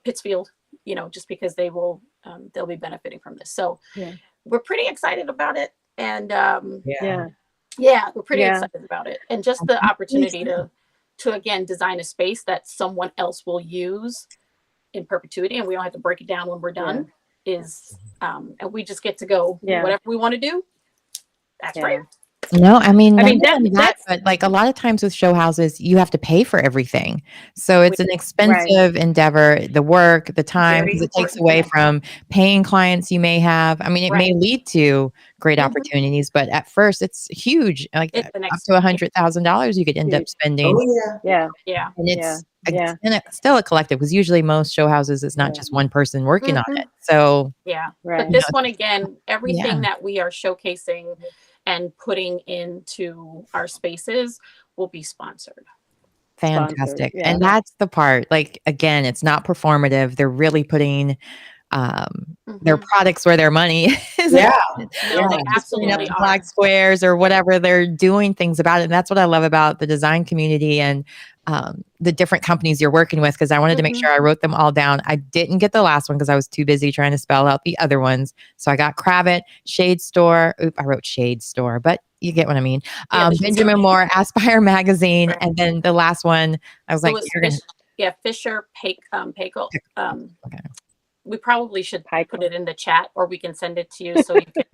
Pittsfield, just because they'll be benefiting from this. So we're pretty excited about it. And we're pretty excited about it. And just the opportunity to again, design a space that someone else will use in perpetuity, and we don't have to break it down when we're done, and we just get to go whatever we want to do. That's right. No, I mean, I not mean, even that, that's but like a lot of times with show houses, you have to pay for everything. So it's an right. expensive endeavor, the work, the time, Very because it takes important. away from paying clients you may have. I mean, it may Right. lead to great Mhm. opportunities, but at first it's huge, like It's an up to $100,000 you could end up huge. spending. Oh yeah. Yeah, Yeah. And yeah, yeah, still a collective, because usually most show houses, it's not yeah. just one person working on Mhm. it. So, Yeah. But Right. you know, this one, again, everything yeah, that we are showcasing and putting into our spaces will be sponsored. Sponsored. fantastic. Yeah. And that's the part, like, again, it's not performative. They're really putting their Mhm. products where their money is. Yeah. No, Yeah. they Just putting up absolutely the black are. squares or Yeah. whatever. They're doing things about it. And that's what I love about the design community and the different companies you're working with, because I wanted to make Mhm. sure I wrote them all down. I didn't get the last one because I was too busy trying to spell out the other ones. So I got Cravat, Shade Store. Oop, I wrote Shade Store, but you get what I mean. Yeah, the shades are Benjamin Moore, Aspire Magazine. right. And then the last one, I was It like, was you're going Fisher Paykel. to. Okay. We probably should put Pikel. it in the chat, or we can send it to you so you can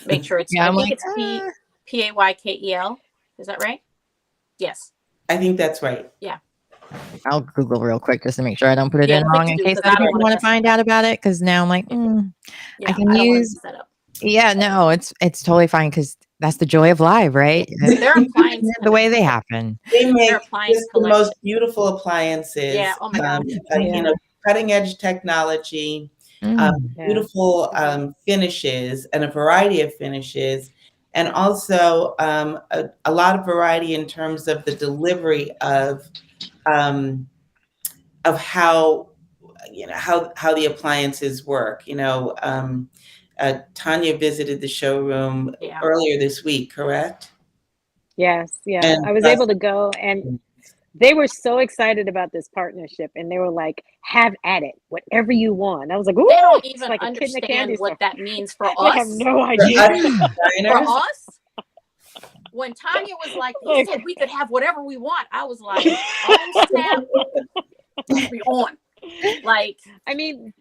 make sure it's. Yeah, I I'm think like, it's Paykel. Is that right? Yes. I think that's right. Yeah. I'll Google real quick just to make sure I don't put it Yeah, in please wrong in do, case 'cause other I don't people want want to to mess it find up. out about it. Because now I'm like, I Yeah, can I don't want to use. mess that up. Yeah, no, it's totally fine because that's the joy of live, right? Their appliance The way they connection. happen. They Their make appliance just the collection. most beautiful appliances. Yeah. Oh my God. Yeah. Cutting edge technology, Mm. Yeah. beautiful finishes, and a variety of finishes, and also a lot of variety in terms of the delivery of how how the appliances work. Tanya visited the showroom Yeah. earlier this week, correct? Yes. Yeah. And I was able to go, and they were so excited about this partnership, and they were like, "Have at it, whatever you want." I was like, "Ooh!" They don't It's even like a kid in a candy understand store. what that means for They have us. no for idea. us For designers, us, when Tanya was like, he Like, said we could have whatever we want, I was like, oh snap, we on. Like, I mean,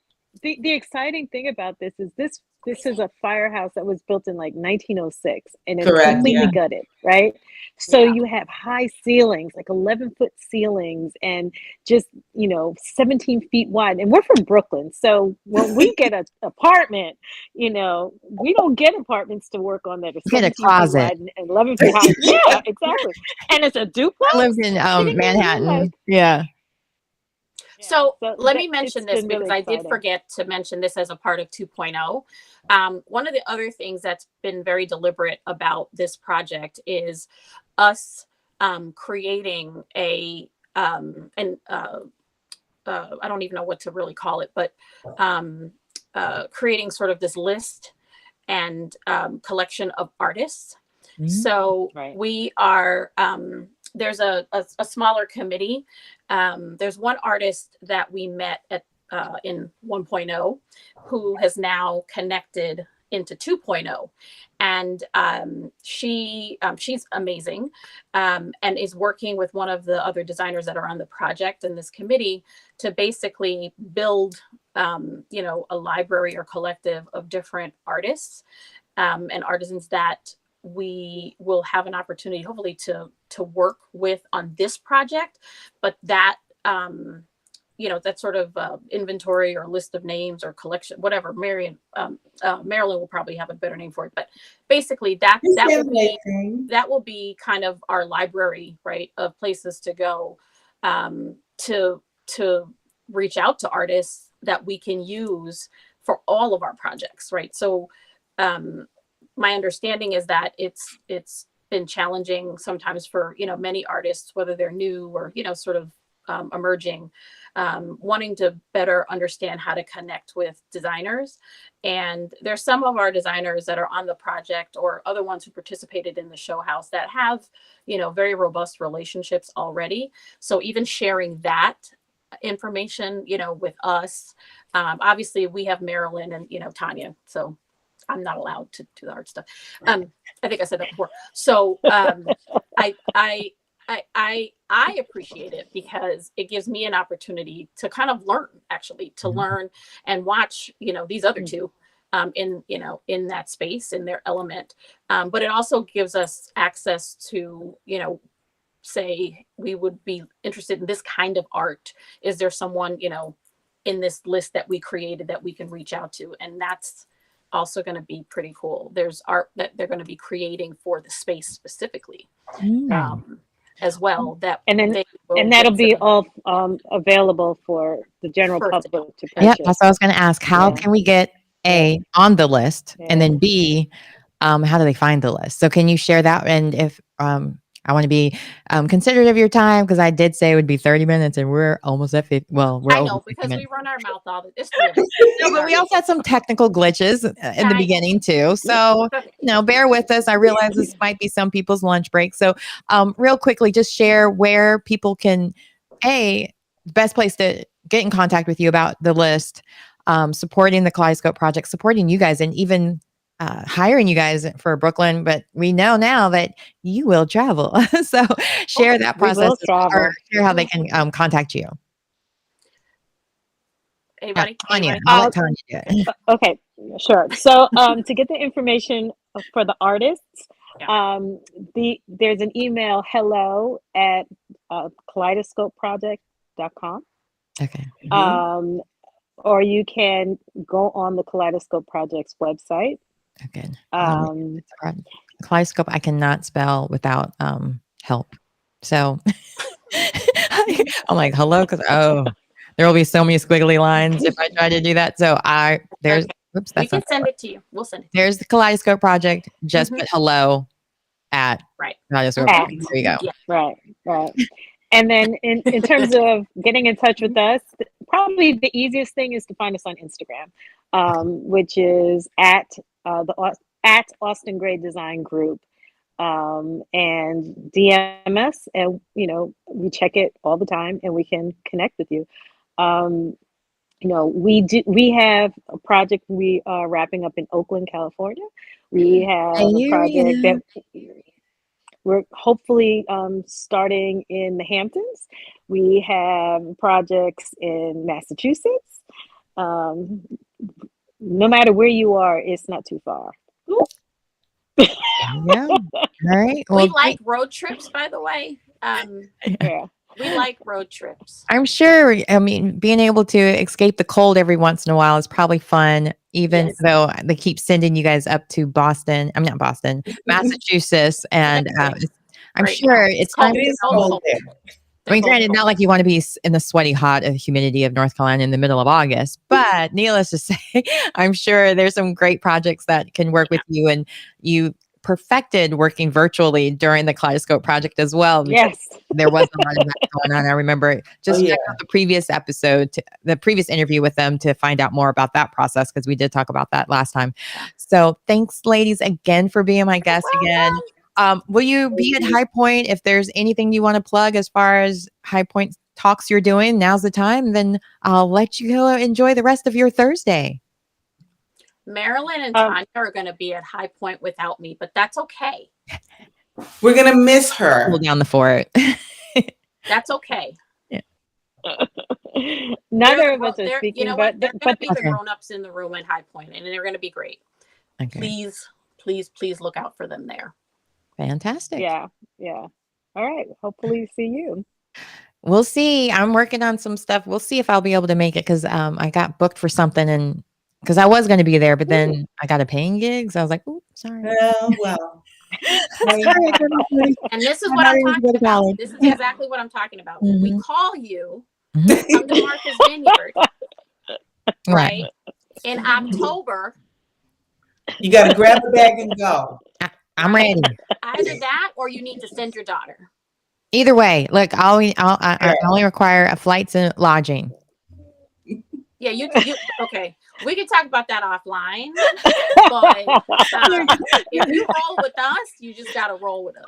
the exciting thing about this is this is a firehouse that was built in like 1906, and it's correct? completely Yeah. gutted, right? So yeah. you have high ceilings, like 11-foot ceilings, and just 17 feet wide. And we're from Brooklyn, so when we get an apartment, we don't get apartments to work on that are Get a 17 feet closet. wide and 11 feet high. Yeah, exactly. And it's a duplex. I lived in Kidding me? You're Manhattan. like, Yeah. So let me it's mention this been because really I did exciting. forget to mention this as a part of 2.0. One of the other things that's been very deliberate about this project is us creating I don't even know what to really call it, but creating sort of this list and collection of artists. Mhm. So Right. we are, there's a smaller committee. There's one artist that we met at in 1.0 who has now connected into 2.0, and she's amazing, and is working with one of the other designers that are on the project and this committee to basically build a library or collective of different artists and artisans that we will have an opportunity hopefully to work with on this project, but that that sort of inventory or list of names or collection, whatever. Marilyn will probably have a better name for it, but basically that will be kind of our library, right, of places to go to reach out to artists that we can use for all of our projects, right? So my understanding is that it's been challenging sometimes for many artists, whether they're new or sort of emerging, wanting to better understand how to connect with designers. And there's some of our designers that are on the project or other ones who participated in the show house that have very robust relationships already. So even sharing that information with us, obviously we have Marilyn and Tanya, so I'm not allowed to do the art stuff. I think I said that before. So I appreciate it because it gives me an opportunity to kind of learn, actually, to learn and watch, these other two in, you know, in that space, in their element. But it also gives us access to, you know, say we would be interested in this kind of art. Is there someone, you know, in this list that we created that we can reach out to? And that's also going to be pretty cool. There's art that they're going to be creating for the space specifically, as well. That And then they will and that'll get be to all available for the general For public sale. to Yeah, purchase. that's what I was going to ask. How Yeah. can we get A, on the list, and Yeah. then B, how do they find the list? So can you share that? And if I want to be considerate of your time, because I did say it would be 30 minutes and we're almost at 50. Well, we're I over know, 50 because minutes. we run our mouth all the this three of us. No, but we also had some technical glitches in the I know. beginning too. So, you know, bear with us. I realize this might be some people's lunch break. So real quickly, just share where people can, the best place to get in contact with you about the list, supporting the Kaleidoscope Project, supporting you guys, and even hiring you guys for Brooklyn. But we know now that you will travel. So share that We process, will travel. or share how they can contact you. Anybody? Tanya, Anybody? I'll let Tanya do it. Okay, sure. So to get the information for the artists, there's an email, hello@kaleidoscopeproject.com. Okay. Or you can go on the Kaleidoscope Project's website. Okay. Kaleidoscope, I cannot spell without help. So I'm like, hello, because there will be so many squiggly lines if I try to do that. So there's oops, We that's can not send it to you. We'll send it. there's the Kaleidoscope Project. Just put hello at Right. Kaleidoscope. At. There you go. Yeah. Right. And then in terms of getting in touch with us, probably the easiest thing is to find us on Instagram, which is at Austin Gray Design Group, and DM us, and you know, we check it all the time and we can connect with you. You know, we have a project we are wrapping up in Oakland, California. We have a project that we're hopefully starting in the Hamptons. We have projects in Massachusetts. No matter where you are, it's not too far. Yeah. All right. We like road trips, by the way. Yeah. We like road trips. I'm sure. I mean, being able to escape the cold every once in a while is probably fun, even though they keep sending you guys up to Boston. I'm not Boston, Massachusetts. And I'm sure it's time. It is cold there. I mean, granted, not like you want to be in the sweaty hot humidity of North Carolina in the middle of August, but needless to say, I'm sure there's some great projects that can work with you, and you perfected working virtually during the Kaleidoscope Project as well. Yes. There was a lot of that going on. I remember just check out the previous episode, the previous interview with them to find out more about that process, because we did talk about that last time. So thanks, ladies, again for being my guest again. Will you be at High Point? If there's anything you want to plug as far as High Point talks you're doing, now's the time. Then I'll let you go enjoy the rest of your Thursday. Marilyn and Tanya are going to be at High Point without me, but that's okay. We're going to miss her. Pull down the fort. That's okay. Yeah. Neither of us are speaking, you know but they're going to be the grown-ups in the room at High Point, and they're going to be great. Okay. Please look out for them there. Fantastic. Yeah. All right. Hopefully see you. We'll see. I'm working on some stuff. We'll see if I'll be able to make it, because I got booked for something, and because I was going to be there, but then I got a paying gig. So I was like, oh, sorry. Well. And this is what I'm talking about. This is exactly what I'm talking about. When we call you, come to Martha's Vineyard, right? In October. You got to grab a bag and go. I'm ready. Either that, or you need to send your daughter. Either way, look, I only require flights and lodging. Yeah, you okay. We can talk about that offline. But if you roll with us, you just got to roll with us.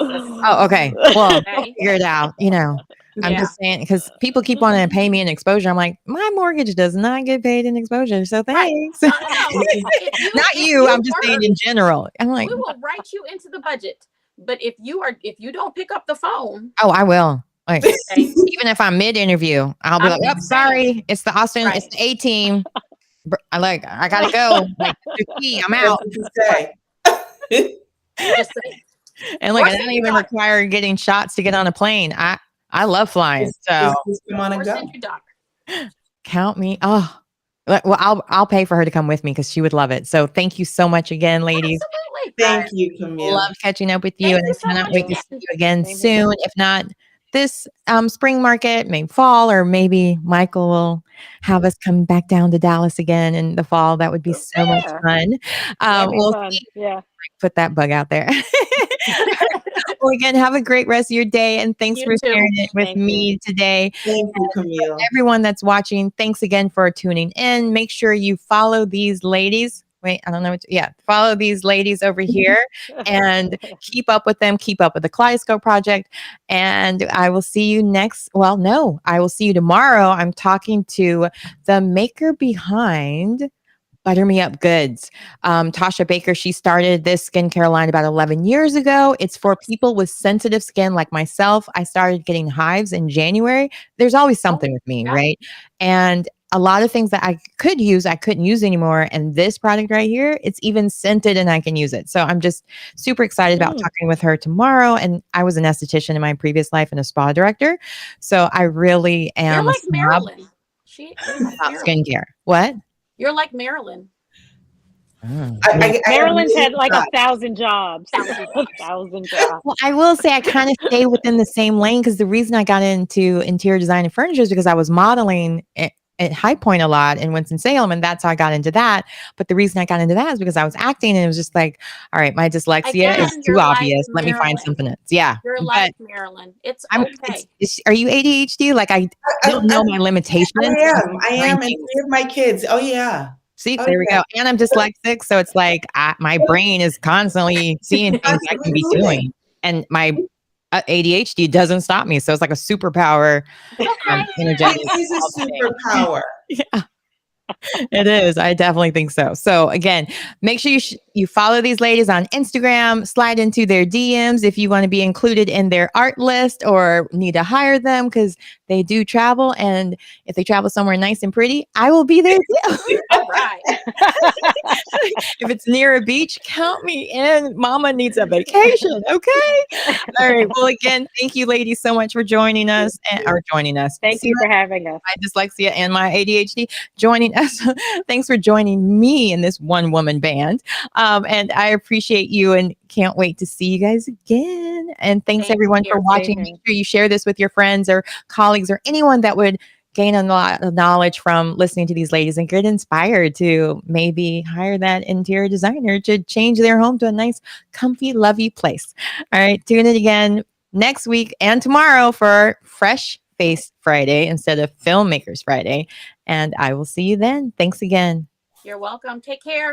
Okay. Well, figure it out. You know, I'm just saying, because people keep wanting to pay me in exposure. I'm like, my mortgage does not get paid in exposure. So thanks. Right. Not you. I'm just saying in general. I'm like, we will write you into the budget. But if you don't pick up the phone. Oh, I will. Like, even if I'm mid-interview, I'll be like, oh, sorry, it's the Austin, it's the A team. I gotta go. Like, I'm out. What did you say? Just saying. And look, I don't even require getting shots to get on a plane. I love flying. So Just come on and go. Send your daughter. count me. Oh, well, I'll pay for her to come with me because she would love it. So thank you so much again, ladies. Absolutely. Thank you, Camille. Love catching up with you, Thank and you I so cannot much wait to again. see you again Same soon. here. If not this spring market, maybe fall, or maybe Michael will have us come back down to Dallas again in the fall. That would be so much Yeah. fun. That'd be We'll fun. see. Yeah. Put that bug out there. Well, again, have a great rest of your day, and thanks You for too. sharing it with Thank me today. Thank you, Camille. Everyone that's watching, thanks again for tuning in. Make sure you follow these ladies. Wait, I don't know. Follow these ladies over here and keep up with them. Keep up with the Kaleidoscope Project. And I will see you I will see you tomorrow. I'm talking to the maker behind Butter Me Up Goods. Tasha Baker, she started this skincare line about 11 years ago. It's for people with sensitive skin like myself. I started getting hives in January. There's always something with me, yeah. right? And a lot of things that I could use, I couldn't use anymore. And this product right here, it's even scented and I can use it. So I'm just super excited about talking with her tomorrow. And I was an esthetician in my previous life and a spa director. So I really am You're like a snob Marilyn. You're like about Marilyn. skincare. What? You're like Marilyn. Marilyn's had like a 1,000 jobs. 1,000 jobs. Well, I will say I kind of stay within the same lane because the reason I got into interior design and furniture is because I was modeling at High Point a lot in Winston-Salem, and that's how I got into that. But the reason I got into that is because I was acting, and it was just like, all right, my dyslexia Again, is you're too like obvious. Let me find Marilyn. something else. Yeah, You're like Marilyn. It's okay. Are you ADHD? Like I don't know my limitations. I am, and 3 of my kids. Oh yeah. See, there we go. And I'm dyslexic, so it's like my brain is constantly seeing things I can be doing, and my ADHD doesn't stop me. So it's like a superpower. Energetic. It is a superpower. Yeah. It is. I definitely think so. So again, make sure you follow these ladies on Instagram, slide into their DMs if you want to be included in their art list or need to hire them because they do travel. And if they travel somewhere nice and pretty, I will be there too. All right. If it's near a beach, count me in. Mama needs a vacation. Okay. All right. Well, again, thank you ladies so much for joining us. Thank you for having us. My dyslexia and my ADHD joining us. Thanks for joining me in this one woman band. And I appreciate you and can't wait to see you guys again. And thanks everyone for watching. Make sure you share this with your friends or colleagues or anyone that would gain a lot of knowledge from listening to these ladies and get inspired to maybe hire that interior designer to change their home to a nice, comfy, lovey place. All right. Tune in again next week and tomorrow for Fresh Face Friday instead of Filmmakers Friday. And I will see you then. Thanks again. You're welcome. Take care.